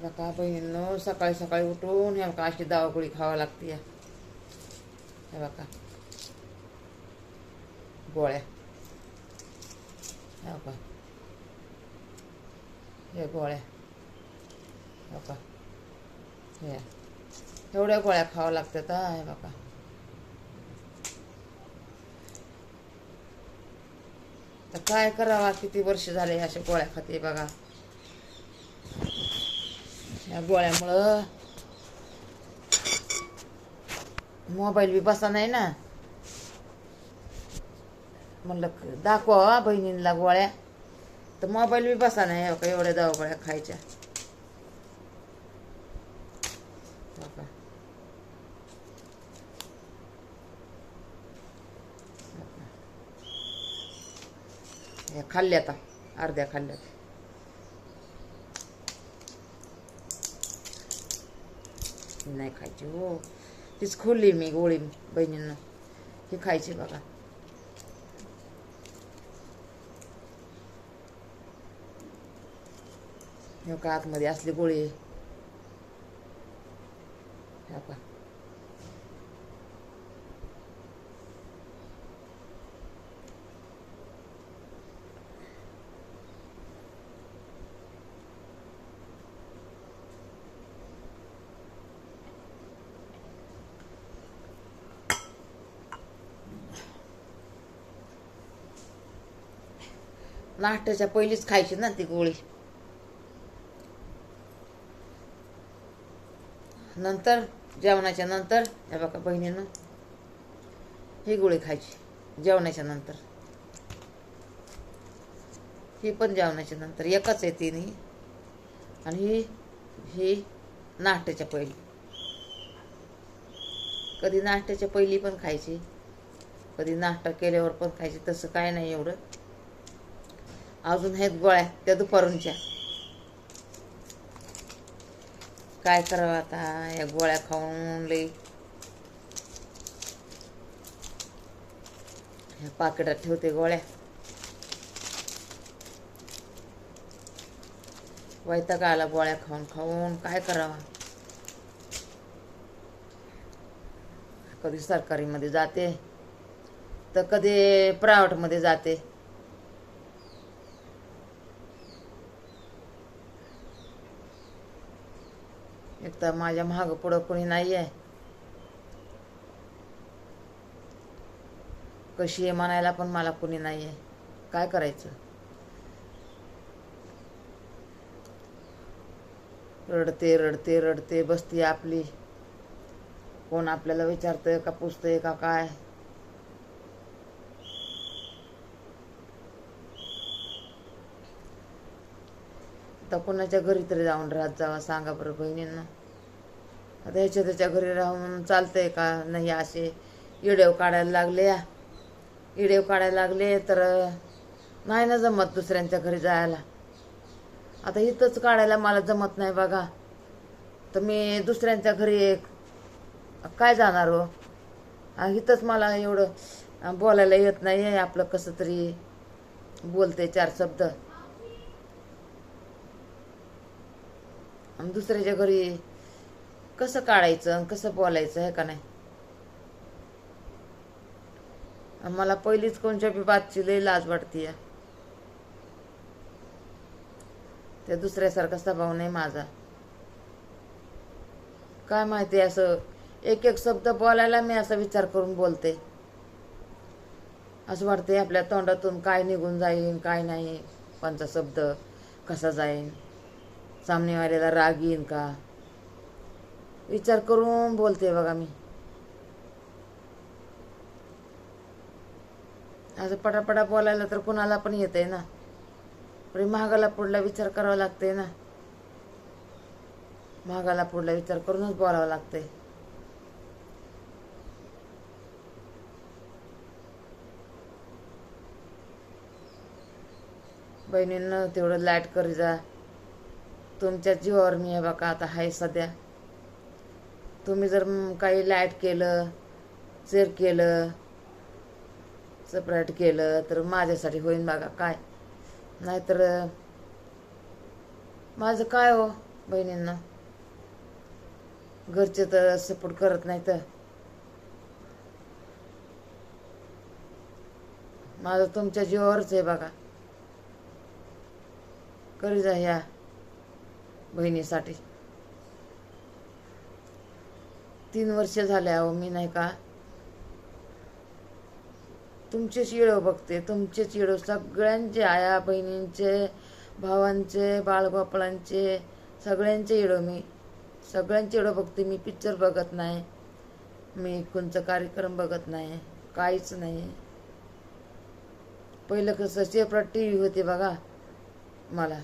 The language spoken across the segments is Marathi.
बघा बहिणींनो, सकाळी सकाळी उठून हे बघा अशी दवागोळी खावा लागते. हे बघा गोळ्या, हे बघा हे गोळ्या, हे बघा हे एवढ्या गोळ्या खावा लागतात. हे बघा तर काय करावा, किती वर्ष झाले अशा गोळ्या खाते बघा. या गोळ्यामुळं मोबाईल बी बसा नाही ना. म्हणलं दाखवा बहिणींना गोळ्या, तर मोबाईल बी बसा नाही. हो का एवढ्या दवा गोळ्या खायच्या. हे खाल्ल्यात, अर्ध्या खाल्ल्यात. नाही खायची हो, तीच खोलली मी गोळी बहिणींना. ही खायची बघा. हे का आतमध्ये असली गोळी. हे का नाश्त्याच्या पहिलीच खायची ना ती गोळी. नंतर जेवणाच्या नंतर हे बघा बहिणीनं ही गोळी खायची जेवणाच्या नंतर. ही पण जेवणाच्या नंतर एकच आहे तिन्ही. आणि ही ही नाश्त्याच्या पहिली. कधी नाश्त्याच्या पहिली पण खायची, कधी नाश्ता केल्यावर पण खायची. तसं काय नाही एवढं. अजून आहेत गोळ्या त्या दुपारूनच्या. काय करावं आता या गोळ्या खाऊन लई. ह्या पाकिटात ठेवते गोळ्या. वैताग आला गोळ्या खाऊन खाऊन. काय करावा. कधी सरकारीमध्ये जाते तर कधी प्रायव्हेटमध्ये जाते. एक तर माझ्या मागं पुढं कोणी नाही आहे. कशी आहे म्हणायला पण मला कोणी नाही आहे. काय करायचं. रडते रडते रडते बसते आपली. कोण आपल्याला विचारतंय का पुसतंय का काय. तर कोणाच्या घरी तरी जाऊन राहत जावा सांगा बरं बहिणींना. आता ह्याच्या त्याच्या घरी राहून चालतंय का नाही. असे व्हिडिओ काढायला लागले, व्हिडिओ काढायला लागले तर नाही ना जमत दुसऱ्यांच्या घरी जायला. आता इथंच काढायला मला जमत नाही बघा, तर मी दुसऱ्यांच्या घरी काय जाणार हो. इथंच मला एवढं बोलायला येत नाही आहे. आपलं कसं तरी बोलते चार शब्द. आणि दुसऱ्याच्या घरी कसं काढायचं कसं बोलायचं आहे का नाही. मला पहिलीच कोणत्या बी बातची लई लाज वाटते. त्या दुसऱ्यासारखा स्वभाव नाही माझा. काय माहिती असं एक एक शब्द बोलायला मी असा विचार करून बोलते. असं वाटते आपल्या तोंडातून काय निघून जाईन काय नाही, कोणता शब्द कसा जाईन, सामनेवाल्याला राग येईन का, विचार करून बोलते बघा मी. असं पटापटा बोलायला तर कुणाला पण येते ना, पण महागाला पुढला विचार करावा लागते ना. महागाला पुढला विचार करूनच बोलावं लागते. बहिणींना तेवढं लाईट करी जा. तुमच्या जीवावर मी हे बघा आता आहे सध्या. तुम्ही जर काही लाईट केलं, चेर केलं, सेपरेट केलं तर माझ्यासाठी होईन बघा. काय नाहीतर माझं काय हो, बहिणींना. घरचे तर सपोर्ट करत नाही तर माझं तुमच्या जीवावरच आहे बघा. करी जा ह्या बहिणीसाठी. 3 वर्ष झाले अहो मी नाही का तुमचेच व्हिडिओ बघते, तुमचेच व्हिडिओ सगळ्यांचे, आया बहिणींचे, भावांचे, बाळगोपाळांचे, सगळ्यांचे व्हिडिओ मी सगळ्यांचे व्हिडिओ बघते. मी पिक्चर बघत नाही, मी कोणचा कार्यक्रम बघत नाही, काहीच नाही. पहिलं कसं सेपरेट टी व्ही होते बघा मला,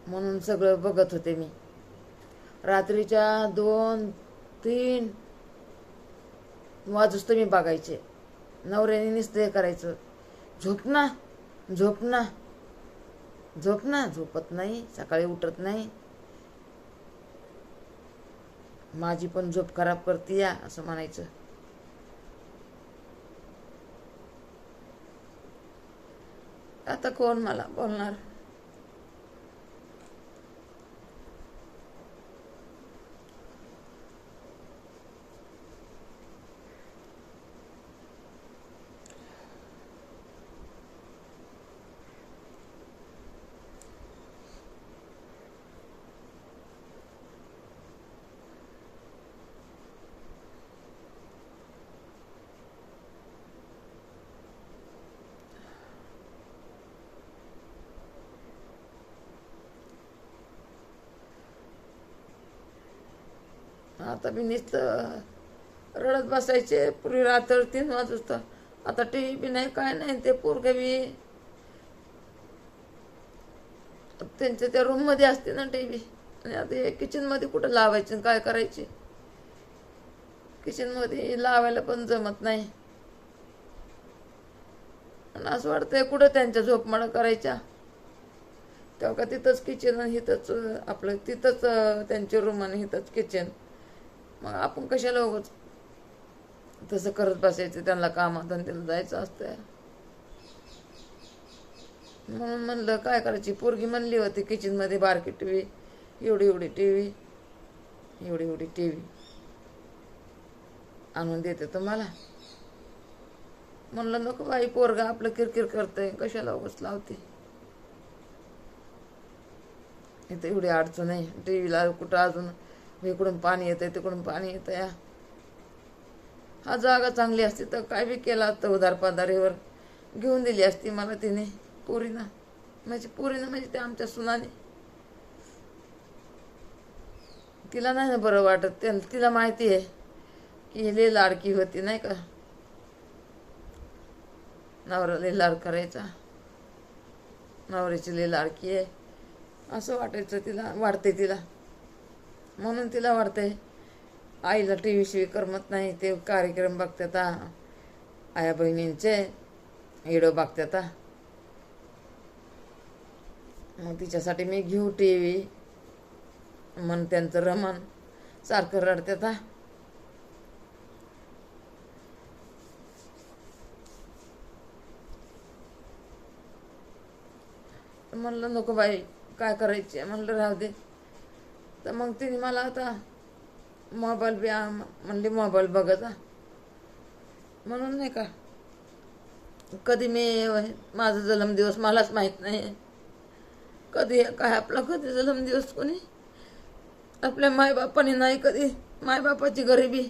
म्हणून सगळं बघत होते मी. रात्रीच्या 2-3 वाजूस तर मी बघायचे. नवऱ्याने नुसतं करायचं, झोप ना झोप ना झोप ना, झोपत नाही, सकाळी उठत नाही, माझी पण झोप खराब करते या असं म्हणायचं. आता कोण मला बोलणार. आता मी नुसतं रडत बसायचे. पूर्वी रात्र 3 वाजता. आता टी व्ही बी नाही, काय नाही. ते पोरगे बी त्यांच्या त्या रूममध्ये असते ना टी व्ही. आणि आता हे किचनमध्ये कुठं लावायचे काय करायचे. किचनमध्ये लावायला पण जमत नाही. आणि असं वाटतंय कुठं त्यांच्या झोपमाळा करायच्या. तेव्हा का तिथंच किचन आणि इथंच आपलं, तिथंच त्यांचे रूम आणि इथंच किचन. मग आपण कशाला उगाच तसं करत बसायचं. त्यांना कामाधंद्याला जायचं असतं. म्हणून म्हणलं काय करायची. पोरगी म्हणली होती किचनमध्ये बारकी टी व्ही, एवढी एवढी टी व्ही, एवढी एवढी टी व्ही आणून देते तुम्हाला. म्हणलं नको बाई, पोरगा आपलं किरकिर करतंय, कशाला उगाच लावते. इथं एवढी अडचण आहे टी व्हीला. कुठं अजून इकडून पाणी येतंय, तिकडून पाणी येतंय. हा जागा चांगली असती तर काय बी केला तर उधारपाधारीवर घेऊन दिली असती मला तिने, पोरीनं. पोरीनं म्हणजे ते आमच्या सुनाने. तिला नाही ना बरं वाटत. तिला माहिती आहे की लई लाडकी होती नाही का, नवरा लई लाड करायचा, नवऱ्याची लई लाडकी आहे असं वाटायचं तिला, वाटते तिला. म्हणून तिला वाटतंय आईला टी व्ही शिवाय करमत नाही. ते कार्यक्रम बघतात, आया बहिणींचे व्हिडिओ बघतात. मग तिच्यासाठी मी घेऊ टी व्ही मन त्यांचं रमन, सारखं रडतात. म्हणलं नको बाई, काय करायचे. म्हणलं राहू दे. तर मग तिने मला आता मोबाईल बी म्हणली मोबाईल बघत म्हणून नाही का. कधी मी माझा जन्मदिवस मलाच माहीत नाही कधी काय आपला कधी जन्मदिवस. कोणी आपल्या मायबापाने नाही कधी, मायबापाची गरिबी.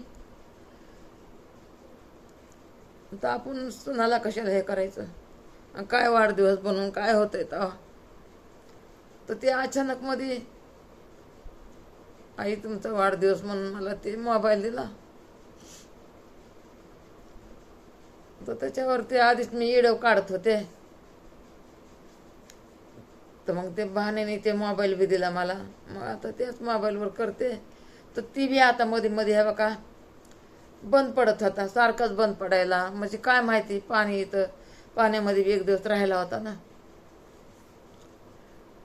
तर आपण सुनाला कशाला हे करायचं. काय वाढदिवस बनवून काय होतंय तेव्हा. तर ते अचानक मध्ये आई तुमचा वाढदिवस म्हणून मला ते मोबाईल दिला. तर त्याच्यावरती आधीच मी व्हिडिओ काढत होते. तर मग ते बहाण्याने ते मोबाईल बी दिला मला. मग आता त्याच मोबाईलवर करते. तर ती बी आता मध्ये मध्ये हे बघा बंद पडत होता, सारखाच बंद पडायला. म्हणजे काय माहिती, पाणी इथं पाण्यामध्ये बी 1 दिवस राहिला होता ना,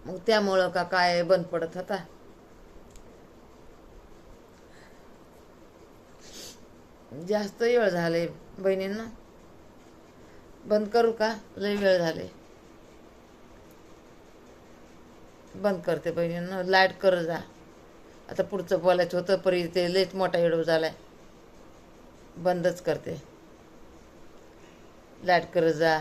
मग त्यामुळं का काय बंद पडत होता. जास्त वेळ झाले बहिणींना. बंद करू का, लय वेळ झाले. बंद करते बहिणींना. लाईट कर जा. आता पुढचं बोलायचं होतं परी ते लयच मोठा व्हिडिओ झालाय, बंदच करते. लाईट करत जा.